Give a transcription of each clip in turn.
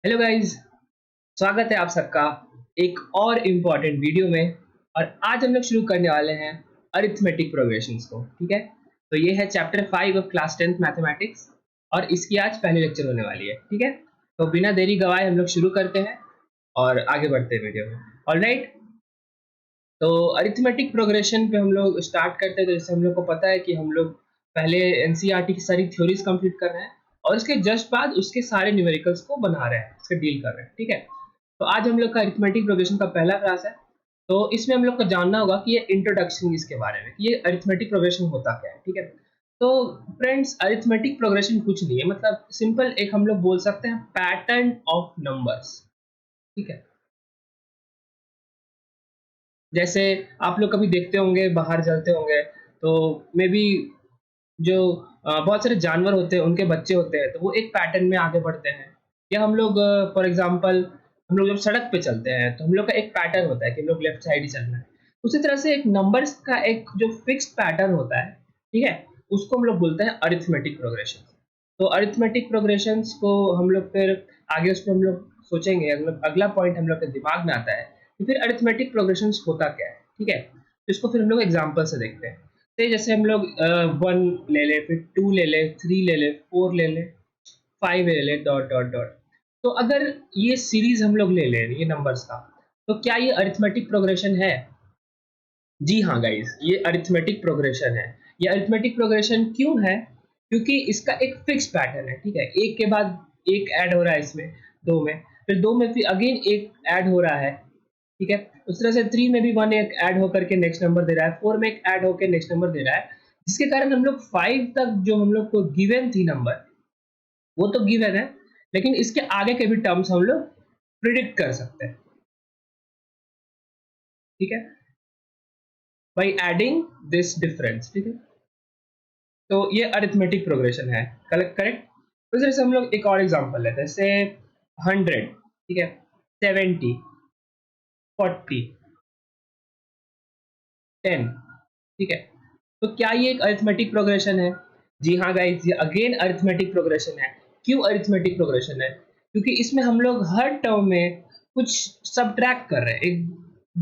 Hello guys, स्वागत है आप सबका एक और इम्पोर्टेंट वीडियो में। और आज हम लोग शुरू करने वाले हैं अरिथमेटिक प्रोग्रेशंस को। ठीक है, तो ये है chapter 5 of class 10th mathematics और इसकी आज पहली लेक्चर होने वाली है। ठीक है, तो बिना देरी गवाए हम लोग शुरू करते हैं और आगे बढ़ते हैं वीडियो में। ऑलराइट, तो अरिथमेटिक प्रोग्रेशन पे हम लोग स्टार्ट करते हैं। तो जैसे हम लोग को पता है कि हम लोग पहले एनसीईआरटी की सारी थ्योरीज कंप्लीट कर रहे हैं और उसके जस्ट बाद उसके सारे न्यूमेरिकल्स को बना रहे हैं, उसके डील कर रहे हैं। ठीक है, तो आज हम लोग का अरिथमेटिक प्रोग्रेशन का पहला क्लास है। तो इसमें हम लोग को जानना होगा कि ये इंट्रोडक्शन इसके बारे में, कि ये अरिथमेटिक प्रोग्रेशन होता क्या है। ठीक है, तो फ्रेंड्स, अरिथमेटिक प्रोग्रेशन कुछ नहीं है, मतलब सिंपल एक हम लोग बोल सकते हैं पैटर्न ऑफ नंबर्स। ठीक है, जैसे आप लोग कभी देखते होंगे, बाहर चलते होंगे तो मे बी जो बहुत सारे जानवर होते हैं, उनके बच्चे होते हैं, तो वो एक पैटर्न में आगे बढ़ते हैं। या हम लोग फॉर एग्जांपल हम लोग जब सड़क पे चलते हैं तो हम लोग का एक पैटर्न होता है कि हम लोग लेफ्ट साइड ही चलना है। उसी तरह से एक नंबर्स का एक जो फिक्स्ड पैटर्न होता है, ठीक है, उसको हम लोग बोलते हैं अरिथमेटिक प्रोग्रेशन। तो अरिथमेटिक प्रोग्रेशंस को हम लोग फिर आगे उस पर हम लोग सोचेंगे। अगला पॉइंट हम लोग के दिमाग में आता है कि फिर अरिथमेटिक प्रोग्रेशंस होता क्या है। ठीक है, तो इसको फिर हम लोग एग्जांपल से देखते हैं। तो जैसे हम लोग 1 ले लें, फिर 2 ले लें, 3 ले लें, 4 ले लें, 5 ले लें, डॉट डॉट डॉट। तो अगर ये सीरीज हम लोग ले लें ये नंबर्स का, तो क्या ये अरिथमेटिक प्रोग्रेशन है? जी हाँ गाइस, ये अरिथमेटिक प्रोग्रेशन है। ये अरिथमेटिक प्रोग्रेशन क्यों है? क्योंकि इसका एक फिक्स पैटर्न है। ठीक है, एक के बाद एक ऐड हो रहा है इसमें, दो में, फिर दो में फिर अगेन एक ऐड हो रहा है। ठीक है, उस तरह से 3 में भी 1 एक ऐड होकर के नेक्स्ट नंबर दे रहा है, 4 में एक ऐड होकर नेक्स्ट नंबर दे रहा है, जिसके कारण हम लोग 5 तक जो हम लोग को गिवन थी नंबर, वो तो गिवन है, लेकिन इसके आगे के भी टर्म्स हम लोग प्रिडिक्ट कर सकते हैं। ठीक है, बाई एडिंग दिस डिफरेंस। ठीक है, तो ये अरिथमेटिक प्रोग्रेशन है। Correct correct. तो जैसे हम लोग एक और एग्जांपल लेते हैं, जैसे 100, ठीक है, 70, 40, 10। ठीक है, तो क्या ये एक अरिथमेटिक प्रोग्रेशन है? जी हाँ गाइस, ये अगेन अरिथमेटिक प्रोग्रेशन है। क्यों अरिथमेटिक प्रोग्रेशन है? क्योंकि इसमें हम लोग हर टर्म में कुछ सब्ट्रैक्ट कर रहे हैं, एक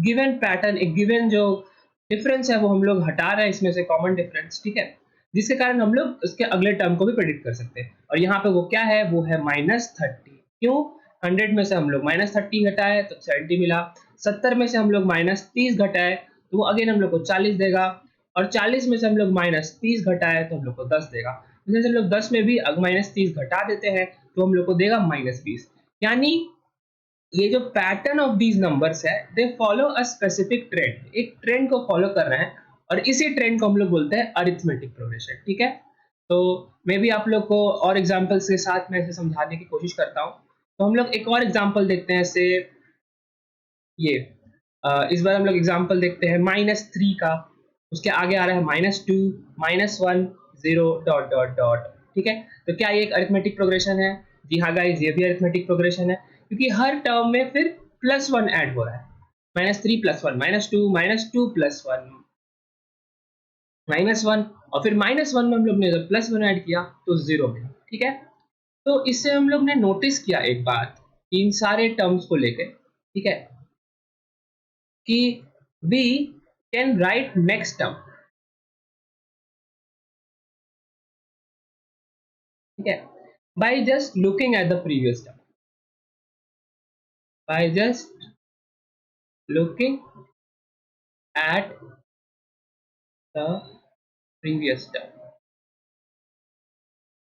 गिवन पैटर्न, एक गिवन जो डिफरेंस है वो हम लोग हटा रहे हैं इसमें से, कॉमन डिफरेंस। ठीक है, जिसके कारण हम लोग उसके अगले टर्म को भी प्रेडिक्ट कर सकते हैं। और यहाँ पे वो क्या है, वो है -30। क्यों? 100 में से हम लोग -30 घटाए तो 70 मिला, 70 में से हम लोग -30 घटाए तो वो अगेन हम लोग को 40 देगा, और 40 में से हम लोग -30 घटाए तो हम लोग को 10 देगा। जैसे हम लोग 10 में भी -30 घटा देते हैं तो हम लोग को देगा -20। यानी ये जो पैटर्न ऑफ दीज नंबर्स है, they follow a specific trend, एक ट्रेंड को फॉलो कर रहे हैं, और इसी ट्रेंड को हम लोग बोलते हैं अरिथमेटिक प्रोग्रेशन। ठीक है, तो मैं भी आप लोग को और एग्जांपल्स के साथ मैं इसे समझाने की कोशिश करता हूँ। तो हम लोग एक और एग्जांपल देखते हैं, से ये इस बार हम लोग एग्जांपल देखते हैं -3 का। उसके आगे आ रहा है -2, -1, 0, डॉट डॉट डॉट। ठीक है, तो क्या ये एक अरिथमेटिक प्रोग्रेशन है? जी हाँ गाइस, ये भी अरिथमेटिक प्रोग्रेशन है, क्योंकि हर टर्म में फिर +1 ऐड हो रहा है। -3 +1, -2 +1, -1, और फिर -1 में हम लोग ने जब +1 ऐड किया तो 0 मिला। ठीक है, तो इससे हम लोग ने नोटिस किया एक बात, इन सारे टर्म्स को लेके, ठीक है, कि we can write next term। ठीक है, by just looking at the previous term, by just looking at the previous term।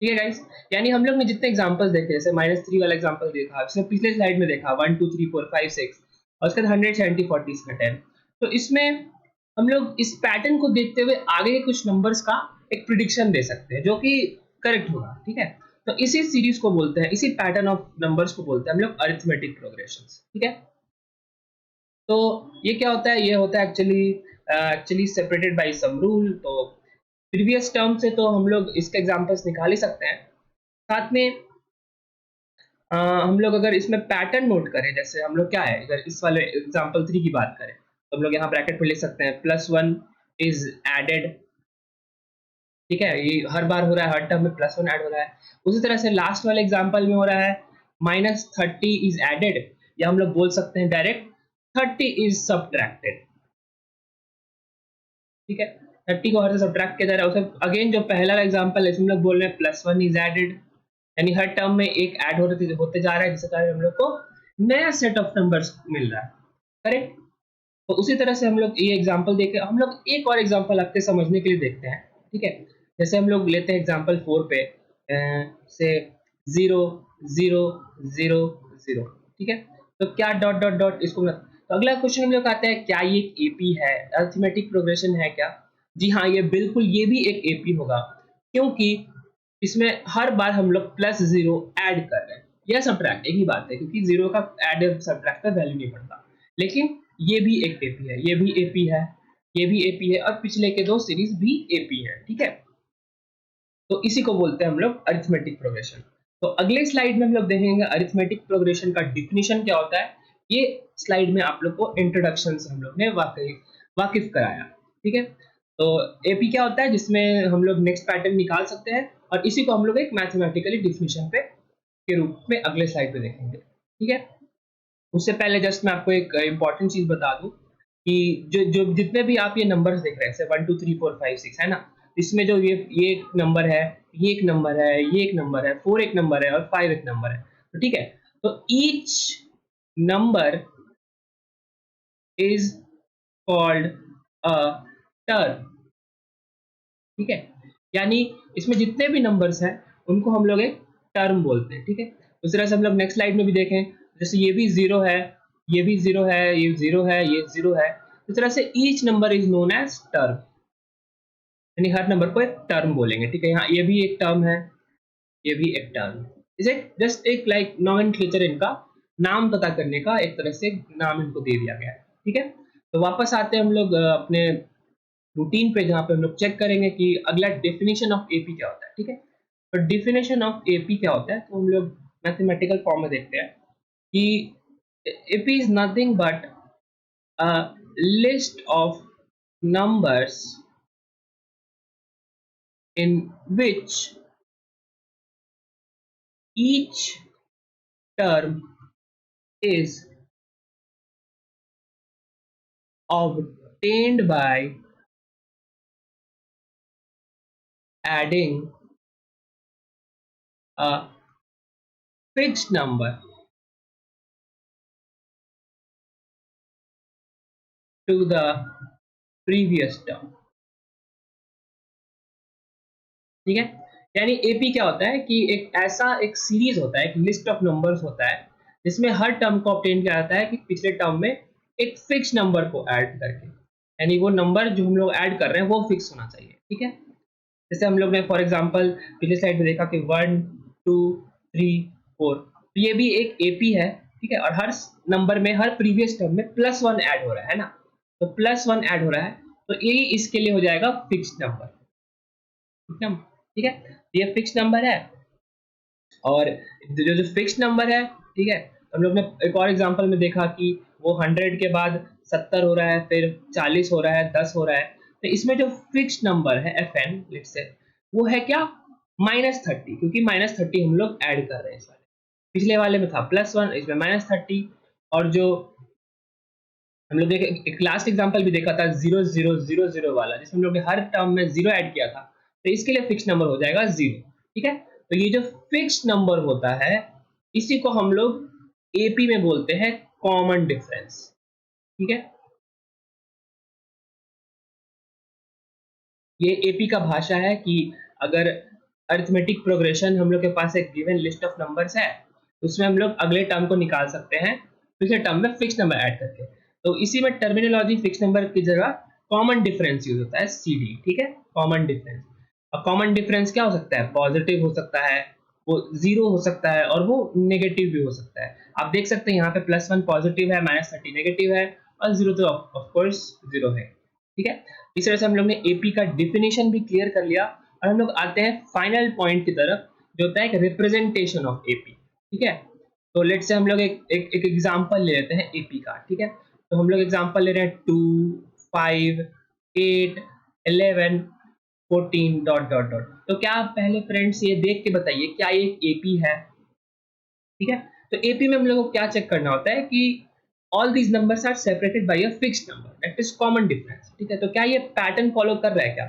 ठीक है गाइस, यानी हम लोग ने जितने एग्जांपल्स देखे, जैसे -3 वाला एग्जांपल देखा, उसने पिछले स्लाइड में देखा 1 2 3 4 5 6, और उसके बाद 100 70 40 10। तो इसमें हम लोग इस पैटर्न को देखते हुए आगे के कुछ नंबर्स का एक प्रिडिक्शन दे सकते हैं, जो कि करेक्ट होगा। ठीक है, तो इसी सीरीज को बोलते हैं, इसी पैटर्न ऑफ नंबर्स को बोलते हैं हम लोग अरिथमेटिक प्रोग्रेशंस। ठीक है, तो ये क्या होता है? ये होता है actually separated by sum rule. तो प्रीवियस टर्म से तो हम लोग इसके एग्जांपल्स निकाल ही सकते हैं। साथ में हम लोग अगर इसमें पैटर्न नोट करें, जैसे हम लोग क्या है, अगर इस वाले एग्जांपल 3 की बात करें, तो हम लोग यहाँ ब्रैकेट में लिख सकते हैं +1 इज एडेड। ठीक है, ये हर बार हो रहा है, हर टर्म में +1 ऐड हो रहा है। उसी तरह से लास्ट वाले एग्जांपल में हो रहा है -30 इज एडेड, या हम लोग बोल सकते हैं डायरेक्ट 30 इज सब्ट्रैक्टेड। ठीक है, 30 को हर से सब्ट्रैक्ट किया जा रहा है। उसे अगेन जो पहला एग्जांपल है इसमें हम लोग बोल रहे हैं +1 इज एडेड, यानी हर टर्म में एक ऐड होते जा रहा है, जिसके कारण हम लोग को नया सेट ऑफ नंबर्स मिल रहा है। करेक्ट। तो उसी तरह से हम लोग ये एग्जांपल देके हम लोग एक और एग्जांपल आपके समझने के लिए देखते हैं। ठीक है, जैसे हम लोग लेते हैं एग्जांपल 4 पे से 0 0 0 0। ठीक है, तो क्या डॉट डॉट डॉट इसको तो अगला क्वेश्चन हम लोग आता है, क्या ये एक एपी है, अरिथमेटिक प्रोग्रेशन है क्या? जी हाँ, ये बिल्कुल ये भी एक एपी होगा, क्योंकि इसमें हर बार हम लोग +0 ऐड कर रहे हैं या सब्ट्रैक्ट, एक ही बात है, क्योंकि 0 का ऐड सब्ट्रैक्ट का वैल्यू नहीं पड़ता। लेकिन ये भी एक एपी है, ये भी एपी है, ये भी एपी है, और पिछले के दो सीरीज भी एपी है। ठीक है, तो इसी को बोलते हैं हम लोग अरिथमेटिक प्रोग्रेशन। तो अगले स्लाइड में हम लोग देखेंगे अरिथमेटिक प्रोग्रेशन का डिफिनीशन क्या होता है। ये स्लाइड में आप लोग को इंट्रोडक्शन से हम लोग ने वाकिफ कराया। ठीक है, तो एपी क्या होता है, जिसमें हम लोग नेक्स्ट पैटर्न निकाल सकते हैं, और इसी को हम लोग एक मैथमेटिकली डिफिनीशन पे के रूप में अगले स्लाइड पे देखेंगे। ठीक है, उससे पहले जस्ट मैं आपको एक इंपॉर्टेंट चीज बता दूं कि जो जो जितने भी आप ये नंबर्स देख रहे हैं, जैसे 1 2 3 4 5 6 है ना, इसमें जो ये एक नंबर है, ये एक नंबर है, ये एक नंबर है, 4 एक नंबर है, और 5 एक नंबर है। तो ठीक है, तो each number is called a term. ठीक है, यानी इसमें जितने भी नंबर्स हैं उनको हम लोग एक टर्म बोलते हैं। ठीक है, उस तरह से हम लोग नेक्स्ट स्लाइड में भी देखें, जैसे ये भी 0 है, ये भी 0 है, ये 0 है, ये 0 है, इस तरह से each number is known as term, यानी हर नंबर को एक टर्म बोलेंगे। ठीक है, यहाँ ये भी एक टर्म है, ये भी एक टर्म, इसे जस्ट एक लाइक नॉमेनक्लेचर, इनका नाम पता करने का एक तरह से नाम इनको दे दिया गया है। ठीक है, तो वापस आते हैं हम लोग अपने रूटीन पे, जहाँ पे हम लोग चेक करेंगे कि अगला डेफिनेशन ऑफ एपी क्या होता है। ठीक है, तो डेफिनेशन ऑफ एपी क्या होता है, तो हम लोग मैथमेटिकल फॉर्म में देखते हैं कि AP is nothing but a list of numbers in which each term is obtained by adding a fixed number to the previous term। ठीक है, यानी एपी क्या होता है कि एक ऐसा एक सीरीज होता है, एक लिस्ट ऑफ नंबर्स होता है, जिसमें हर टर्म को ऑब्टेन किया जाता है कि पिछले टर्म में एक फिक्स नंबर को ऐड करके, यानी वो नंबर जो हम लोग ऐड कर रहे हैं वो फिक्स होना चाहिए। ठीक है, जैसे हम लोग ने फॉर एग्जांपल पिछले स्लाइड में देखा कि 1 2 3 4, तो ये भी एक एपी है। ठीक है, और हर नंबर में हर प्रीवियस टर्म में +1 ऐड हो रहा है ना, तो +1 ऐड हो रहा है, तो ये इसके लिए हो जाएगा फिक्स्ड नंबर। ठीक है, ठीक है, ये फिक्स्ड नंबर है, और जो फिक्स्ड नंबर है, ठीक है, हम लोग ने एक और एग्जांपल में देखा कि वो 100 के बाद 70 हो रहा है, फिर 40 हो रहा है, 10 हो रहा है, तो इसमें जो फिक्स्ड नंबर है fn लेट्स से, वो है क्या, -30, क्योंकि -30 हम लोग ऐड कर रहे हैं इस वाले, पिछले वाले में था +1, इसमें -30, और जो हम लोग देखे एक लास्ट एग्जांपल भी देखा था 0 0 0 0 वाला, जिसमें हम लोग ने हर टर्म में 0 ऐड किया था, तो इसके लिए फिक्स नंबर हो जाएगा 0। ठीक है, तो ये जो फिक्स नंबर होता है, इसी को हम लोग एपी में बोलते हैं कॉमन डिफरेंस। ठीक है, ये एपी का भाषा है कि अगर अरिथमेटिक प्रोग्रेशन हम लोग के पास एक गिवन लिस्ट ऑफ नंबर्स है, उसमें हम लोग अगले टर्म को निकाल सकते हैं पिछले टर्म में फिक्स नंबर ऐड करके, तो इसी में टर्मिनोलॉजी फिक्स नंबर की जगह कॉमन डिफरेंस यूज होता है, सीडी। ठीक है, कॉमन डिफरेंस। अब कॉमन डिफरेंस क्या हो सकता है, पॉजिटिव हो सकता है, वो जीरो हो सकता है, और वो नेगेटिव भी हो सकता है। आप देख सकते हैं यहाँ पे +1 पॉजिटिव है, -30 नेगेटिव है, और 0 तो ऑफ कोर्स 0 है। ठीक है, इस तरह से हम लोग ने एपी का डिफिनेशन भी क्लियर कर लिया, और हम लोग आते हैं फाइनल पॉइंट की तरफ, जो होता है एक रिप्रेजेंटेशन ऑफ एपी। ठीक है, तो लेट्स से हम लोग एक एग्जांपल ले लेते हैं एपी का। ठीक है, तो हम लोग एग्जांपल ले रहे हैं 2 5 8 11 14 डॉट डॉट डॉट। तो क्या आप पहले फ्रेंड्स ये देख के बताइए, क्या ये एपी है? ठीक है। तो एपी में हम लोग को क्या चेक करना होता है कि all these numbers are separated by a fixed number, that is common difference. ठीक है, तो क्या ये पैटर्न फॉलो कर रहा है क्या,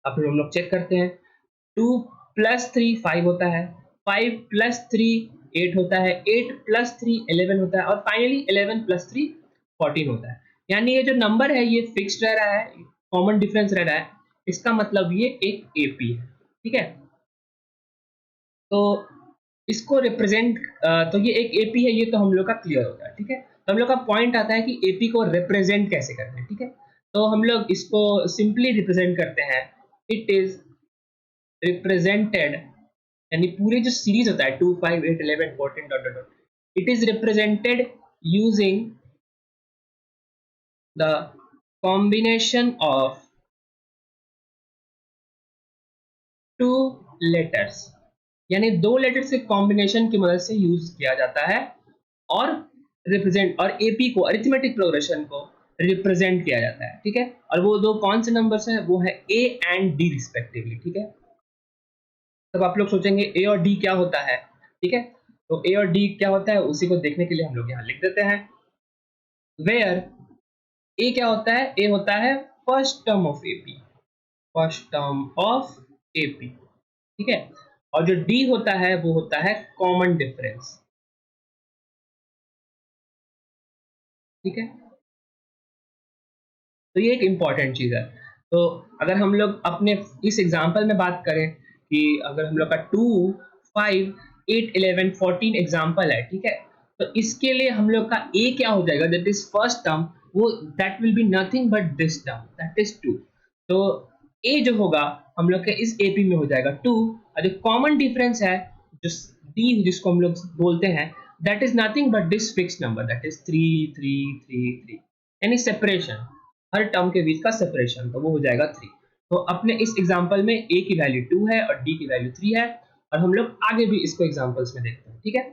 अब हम लोग चेक करते हैं। 2 + 3 5 होता है, 5 + 3 8 होता है, 8 + 3 11 होता है, और फाइनली 11 + 3 14 होता है। यानी ये जो नंबर है ये फिक्स्ड रह रहा है, कॉमन डिफरेंस रह रहा है, इसका मतलब ये एक एपी है। ठीक है, तो इसको रिप्रेजेंट, तो ये एक एपी है, ये तो हम लोग का क्लियर होता है। ठीक है, तो हम लोग का पॉइंट आता है कि एपी को रिप्रेजेंट कैसे करते हैं। ठीक है, तो हम लोग इसको सिंपली रिप्रेजेंट करते हैं, इट इज रिप्रेजेंटेड, यानी पूरे जो सीरीज होता है 2 5 8 11 14 dot dot dot, it is represented using the combination of two letters, यानी दो लेटर्स के कॉम्बिनेशन की मदद से यूज किया जाता है, और रिप्रेजेंट, और एपी को, अरिथमेटिक प्रोग्रेशन को रिप्रेजेंट किया जाता है। ठीक है, और वो दो कौन से नंबर्स हैं, वो है ए एंड डी रिस्पेक्टिवली। ठीक है, तब आप लोग सोचेंगे ए और डी क्या होता है। ठीक है, तो ए और डी क्या होता है उसी को देखने के लिए हम लोग यहाँ लिख देते हैं, वेयर ए क्या होता है, ए होता है first term of AP, first term of AP. ठीक है, और जो डी होता है वो होता है कॉमन डिफरेंस। ठीक है, तो ये एक इम्पॉर्टेंट चीज है। तो अगर हम लोग अपने इस एग्जांपल में बात करें कि अगर हम लोग का 2 5 8 11 14 एग्जांपल है, ठीक है, तो इसके लिए हम लोग का ए क्या हो जाएगा, दैट इज फर्स्ट टर्म, वो that will be nothing but this term, that is 2। तो ए जो होगा हम लोग के इस एपी में हो जाएगा 2, और जो कॉमन डिफरेंस है, जो डी जिसको हम लोग बोलते हैं, that is nothing but this fixed number, that is 3 3 3 3, यानी सेपरेशन, हर टर्म के बीच का सेपरेशन, तो वो हो जाएगा 3। तो अपने इस एग्जांपल में ए की वैल्यू 2 है और डी की वैल्यू 3 है, और हम लोग आगे भी इसको एग्जांपल्स में देखते हैं। ठीक है,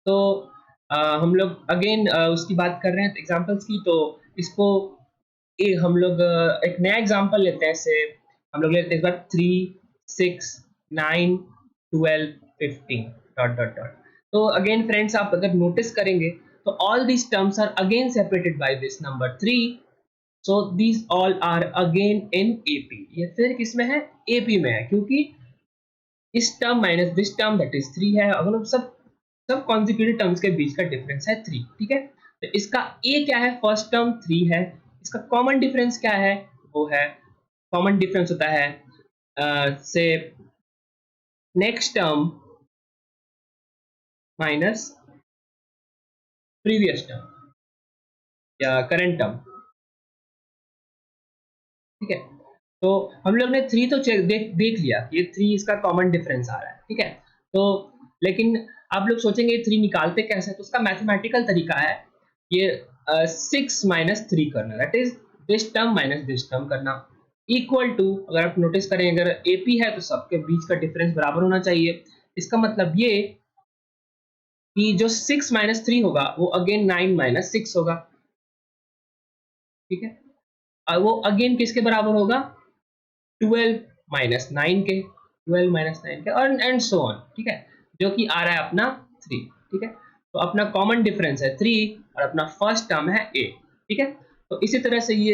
तो हम लोग अगेन उसकी बात कर रहे हैं एग्जांपल्स की, तो इसको हम लोग एक नया एग्जांपल लेते हैं, से हम लोग लेते हैं इस बार 3 6 9 12 15 डॉट डॉट डॉट। तो अगेन फ्रेंड्स, आप अगर नोटिस करेंगे तो all these terms are again separated by this number 3, so these all are again in AP. ये फिर किसमें है, एपी में है, क्योंकि इस term minus this term that is 3 है, अगर हम सब सब कॉन्जिक्यूटिव टर्म्स के बीच का डिफरेंस है 3। ठीक है, तो इसका ए क्या है, फर्स्ट टर्म 3 है, इसका कॉमन डिफरेंस क्या है, वो है, कॉमन डिफरेंस होता है से next term minus previous term या करंट टर्म। ठीक है, तो हम लोग ने 3 तो देख लिया, ये 3 इसका कॉमन डिफरेंस आ रहा है। ठीक है, तो लेकिन आप लोग सोचेंगे 3 निकालते कैसे, तो उसका मैथमेटिकल तरीका है, ये 6 - 3 करना, that is this term minus this term करना, इक्वल टू, अगर आप नोटिस करें अगर एपी है तो सबके बीच का डिफरेंस बराबर होना चाहिए। इसका मतलब ये कि जो 6 - 3 होगा वो अगेन 9 - 6 होगा। ठीक है, और वो अगेन किसके बराबर होगा, 12 - 9 के, 12 - 9 के, और एंड सो ऑन। ठीक है, जो कि आ रहा है अपना 3। ठीक है, तो अपना कॉमन डिफरेंस है 3 और अपना फर्स्ट टर्म है ए। ठीक है, तो इसी तरह से ये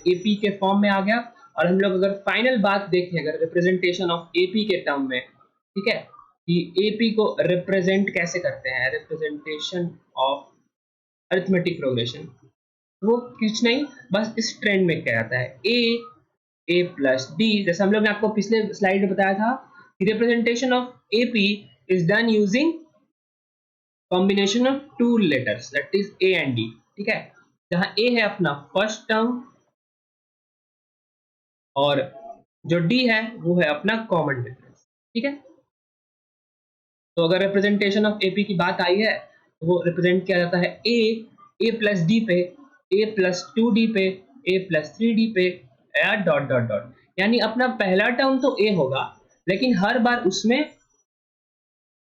एपी के फॉर्म में आ गया। और हम लोग अगर फाइनल बात देखें, अगर रिप्रेजेंटेशन ऑफ एपी के टर्म में, ठीक है, कि एपी को रिप्रेजेंट कैसे करते हैं, रिप्रेजेंटेशन ऑफ अरिथमेटिक प्रोग्रेशन, वो कुछ नहीं, बस इस ट्रेंड में क्या आता है, ए प्लस डी, जैसे हम लोग ने आपको पिछले स्लाइड में बताया था कि representation of AP is done using combination of two letters, that is A and D. ठीक है, जहां ए है अपना फर्स्ट टर्म और जो डी है वो है अपना कॉमन डिफरेंस। ठीक है, तो अगर रिप्रेजेंटेशन ऑफ एपी की बात आई है तो वो रिप्रेजेंट किया जाता है ए प्लस डी पे, ए प्लस 2 डी पे, ए प्लस 3 डी पे, या डॉट डॉट डॉट, यानी अपना पहला टर्म तो ए होगा, लेकिन हर बार उसमें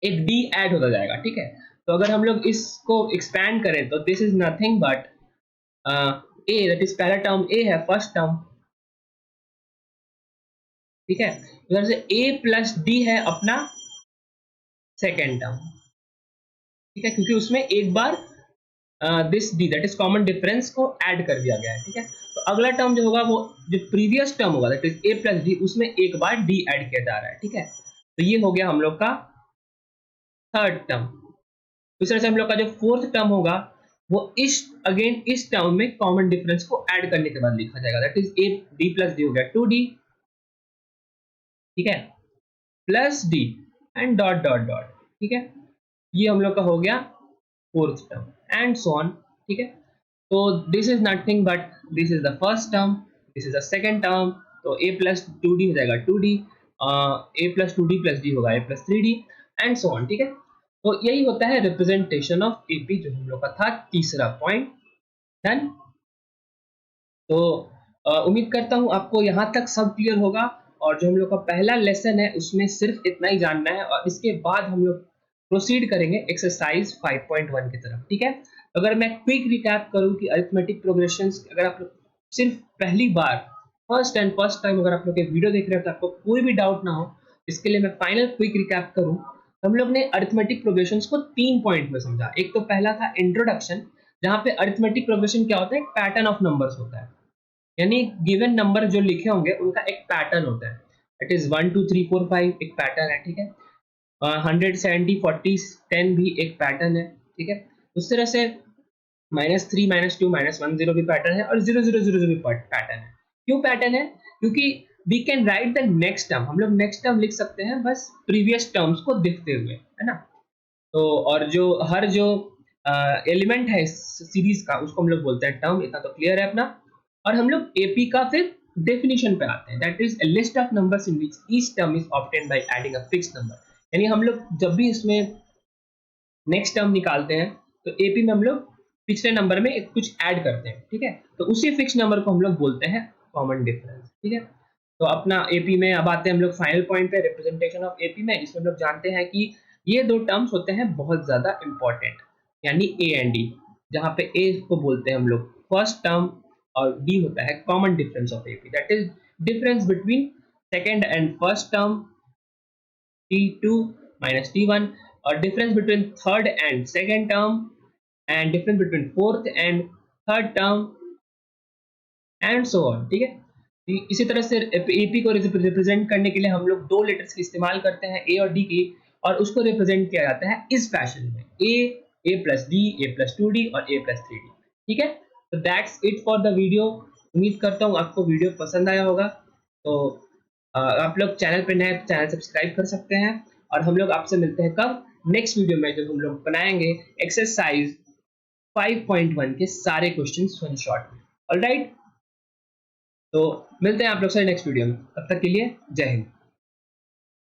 एक डी ऐड होता जाएगा। ठीक है, तो अगर हम लोग इसको एक्सपैंड करें तो this is nothing but A, that is पहला टर्म ए है, फर्स्ट टर्म। ठीक है, उधर से ए प्लस डी है अपना सेकेंड टर्म। ठीक है, क्योंकि उसमें एक बार this D that is common difference को ऐड कर दिया गया है। ठीक है, तो अगला टर्म जो होगा वो जो प्रीवियस टर्म होगा that is a plus D, उसमें एक बार डी ऐड किया जा रहा है। ठीक है, तो ये हो गया हम लोग का थर्ड टर्म। इस तरह से हम लोग का जो फोर्थ टर्म होगा वो इस टर्म में कॉमन डिफरेंस को ऐड करने के बाद लिखा जाएगा that is A D plus D हो गया 2d। ठीक है, plus D and dot dot dot. ठीक है, ये हम लोग का हो गया fourth term and so on. ठीक है, तो this is nothing but this is the first term, this is the second term, तो a प्लस 2d हो जाएगा 2d, a plus 2d plus d होगा a plus 3d and so on. ठीक है, तो यही होता है रिप्रेजेंटेशन ऑफ एपी, जो हम लोग का था तीसरा पॉइंट। डन। तो उम्मीद करता हूँ आपको यहाँ तक सब क्लियर होगा, और जो हम लोग का पहला लेसन है उसमें सिर्फ इतना ही जानना है, और इसके बाद हम लोग प्रोसीड करेंगे एक्सरसाइज 5.1 की तरफ। ठीक है, अगर मैं क्विक रिकैप करूँ कि अरिथमेटिक प्रोग्रेशंस, अगर आप लोग सिर्फ पहली बार फर्स्ट टाइम अगर आप लोग ये वीडियो देख रहे हो तो आपको कोई भी डाउट ना हो, इसके लिए मैं फाइनल क्विक रिकैप करूँ। हम लोग ने अरिथमेटिक प्रोग्रेशंस को 3 पॉइंट में समझा। एक तो पहला था इंट्रोडक्शन, जहाँ पे अरिथमेटिक प्रोग्रेशन क्या होता है, एक पैटर्न ऑफ नंबर्स होता है, यानी गिवन नंबर जो लिखे होंगे उनका एक पैटर्न होता है। इट इज 1 2 3 4 5 एक पैटर्न है। ठीक है, 100 70 40 10 भी एक पैटर्न है। ठीक है, उस तरह से -3 -2 -1 0 भी पैटर्न है, और 0 0 0 0 भी पैटर्न है। क्यों पैटर्न है? क्योंकि we can write the next term, हम लोग नेक्स्ट टर्म लिख सकते हैं बस प्रीवियस टर्म्स को देखते हुए, है ना। तो और जो हर जो एलिमेंट है इस सीरीज का उसको हम लोग बोलते हैं टर्म, इतना तो क्लियर है अपना। और हम लोग एपी का फिर डेफिनेशन पे आते हैं, that is a list of numbers in which each term is obtained by adding a fixed number. यानी हम लोग जब भी इसमें नेक्स्ट टर्म निकालते हैं तो एपी में हम लोग पिछले नंबर में कुछ ऐड करते हैं। ठीक है, तो उसी फिक्स नंबर को हम लोग बोलते हैं कॉमन डिफरेंस। ठीक है, तो अपना एपी में अब आते हैं हम लोग फाइनल पॉइंट पे, रिप्रेजेंटेशन ऑफ एपी में। इसमें हम लोग जानते हैं कि ये दो टर्म्स होते हैं बहुत ज्यादा इंपॉर्टेंट, यानी ए एंड डी, जहाँ पे ए को बोलते हैं हम लोग फर्स्ट टर्म और डी होता है common difference of AP, that is difference between second and first term t2 minus t1, और difference between third and second term, and difference between fourth and third term and so on. ठीक है, इसी तरह से AP को represent करने के लिए हम लोग दो लेटर्स की इस्तेमाल करते हैं, ए और डी की, और उसको रिप्रेजेंट किया जाता है इस फैशन में, ए प्लस डी, ए प्लस 2d और ए प्लस 3d। ठीक है, तो that's it for the video. उम्मीद करता हूँ आपको वीडियो पसंद आया होगा। तो आप लोग चैनल पे नए तो चैनल सब्सक्राइब कर सकते हैं, और हम लोग आपसे मिलते हैं कब, नेक्स्ट वीडियो में, जब हम लोग बनाएंगे एक्सरसाइज 5.1 के सारे क्वेश्चंस वन शॉट में। ऑलराइट, तो मिलते हैं आप लोग से नेक्स्ट वीडियो में, तब तक के लिए जय हिंद।